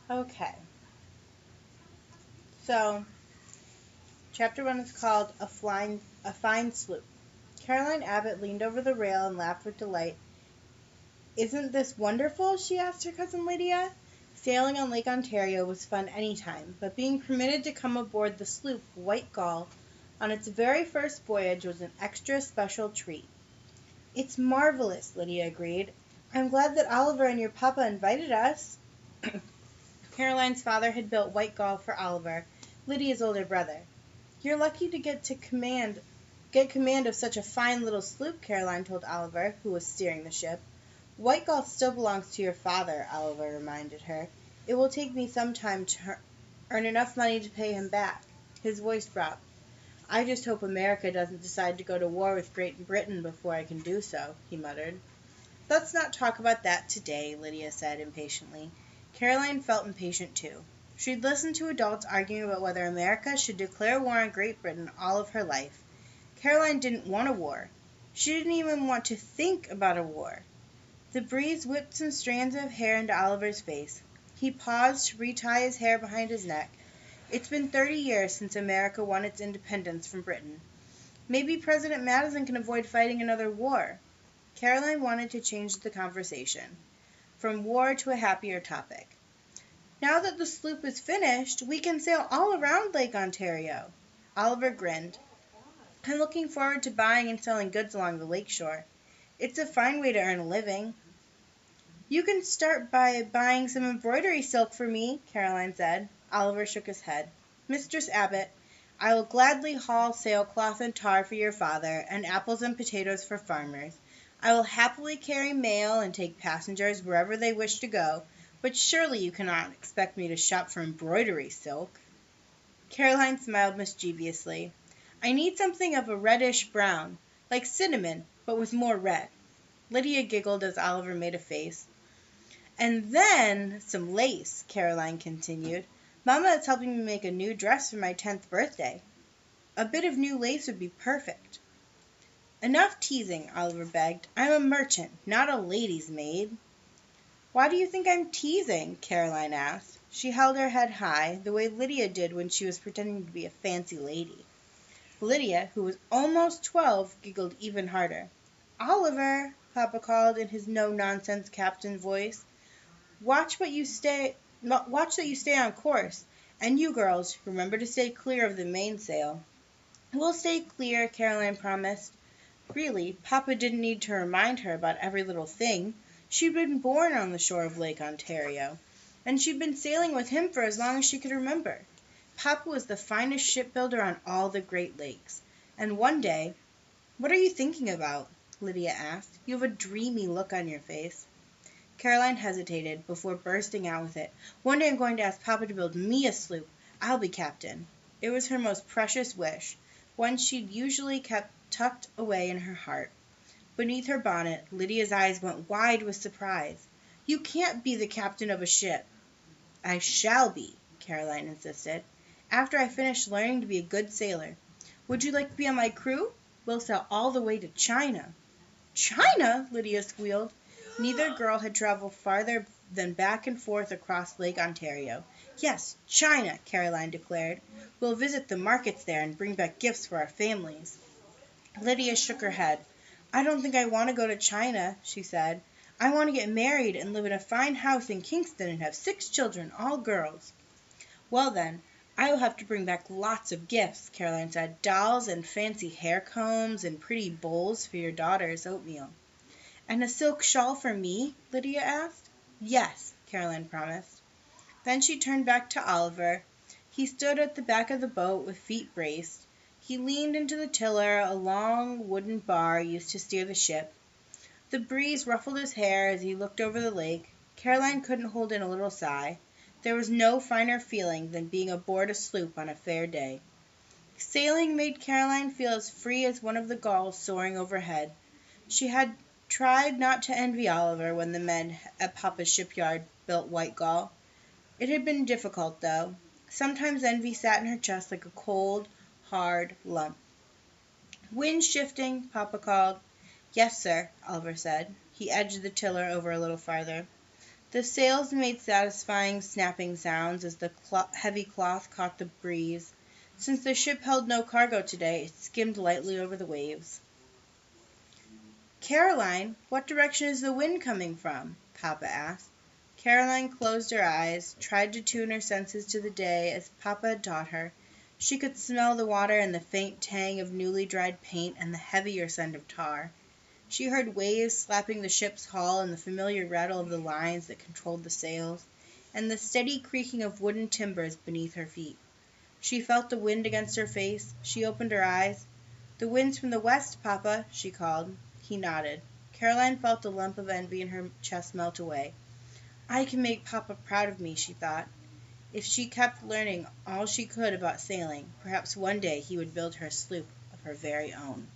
Okay, so chapter 1 is called A Fine Sloop. Caroline Abbott leaned over the rail and laughed with delight. Isn't this wonderful? She asked her cousin Lydia. Sailing on Lake Ontario was fun any time, but being permitted to come aboard the sloop White Gull on its very first voyage was an extra special treat. It's marvelous, Lydia agreed. I'm glad that Oliver and your papa invited us. Caroline's father had built White Gull for Oliver, Lydia's older brother. You're lucky to get command of such a fine little sloop, Caroline told Oliver, who was steering the ship. White Gull still belongs to your father, Oliver reminded her. It will take me some time to earn enough money to pay him back. His voice dropped. I just hope America doesn't decide to go to war with Great Britain before I can do so, he muttered. Let's not talk about that today, Lydia said impatiently. Caroline felt impatient too. She'd listened to adults arguing about whether America should declare war on Great Britain all of her life. Caroline didn't want a war. She didn't even want to think about a war. The breeze whipped some strands of hair into Oliver's face. He paused to retie his hair behind his neck. It's been 30 years since America won its independence from Britain. Maybe President Madison can avoid fighting another war. Caroline wanted to change the conversation from war to a happier topic. Now that the sloop is finished, we can sail all around Lake Ontario. Oliver grinned. I'm looking forward to buying and selling goods along the lake shore. It's a fine way to earn a living. You can start by buying some embroidery silk for me, Caroline said. Oliver shook his head. Mistress Abbott, I will gladly haul sailcloth and tar for your father, and apples and potatoes for farmers. I will happily carry mail and take passengers wherever they wish to go, but surely you cannot expect me to shop for embroidery silk. Caroline smiled mischievously. I need something of a reddish brown, like cinnamon, but with more red. Lydia giggled as Oliver made a face. And then some lace, Caroline continued. Mamma is helping me make a new dress for my 10th birthday. A bit of new lace would be perfect. Enough teasing, Oliver begged. I'm a merchant, not a lady's maid. Why do you think I'm teasing? Caroline asked. She held her head high, the way Lydia did when she was pretending to be a fancy lady. Lydia, who was almost 12, giggled even harder. Oliver, Papa called in his no-nonsense captain voice. Watch that you stay on course. And you girls, remember to stay clear of the mainsail. We'll stay clear, Caroline promised. Really, Papa didn't need to remind her about every little thing. She'd been born on the shore of Lake Ontario, and she'd been sailing with him for as long as she could remember. Papa was the finest shipbuilder on all the Great Lakes. And one day— What are you thinking about? Lydia asked. You have a dreamy look on your face. Caroline hesitated before bursting out with it. One day I'm going to ask Papa to build me a sloop. I'll be captain. It was her most precious wish, one she'd usually kept tucked away in her heart. Beneath her bonnet, Lydia's eyes went wide with surprise. You can't be the captain of a ship. I shall be, Caroline insisted, after I finish learning to be a good sailor. Would you like to be on my crew? We'll sail all the way to China. China? Lydia squealed. Neither girl had traveled farther than back and forth across Lake Ontario. Yes, China, Caroline declared. We'll visit the markets there and bring back gifts for our families. Lydia shook her head. I don't think I want to go to China, she said. I want to get married and live in a fine house in Kingston and have 6 children, all girls. Well then, I will have to bring back lots of gifts, Caroline said. Dolls and fancy hair combs and pretty bowls for your daughter's oatmeal. And a silk shawl for me? Lydia asked. Yes, Caroline promised. Then she turned back to Oliver. He stood at the back of the boat with feet braced. He leaned into the tiller, a long wooden bar used to steer the ship. The breeze ruffled his hair as he looked over the lake. Caroline couldn't hold in a little sigh. There was no finer feeling than being aboard a sloop on a fair day. Sailing made Caroline feel as free as one of the gulls soaring overhead. She had tried not to envy Oliver when the men at Papa's shipyard built White Gull. It had been difficult, though. Sometimes envy sat in her chest like a cold, hard lump. Wind shifting, Papa called. Yes, sir, Oliver said. He edged the tiller over a little farther. The sails made satisfying snapping sounds as the heavy cloth caught the breeze. Since the ship held no cargo today, it skimmed lightly over the waves. "Caroline, what direction is the wind coming from?" Papa asked. Caroline closed her eyes, tried to tune her senses to the day as Papa had taught her. She could smell the water and the faint tang of newly dried paint and the heavier scent of tar. She heard waves slapping the ship's hull and the familiar rattle of the lines that controlled the sails, and the steady creaking of wooden timbers beneath her feet. She felt the wind against her face. She opened her eyes. "The wind's from the west, Papa," she called. He nodded. Caroline felt a lump of envy in her chest melt away. "I can make Papa proud of me," she thought. If she kept learning all she could about sailing, perhaps one day he would build her a sloop of her very own.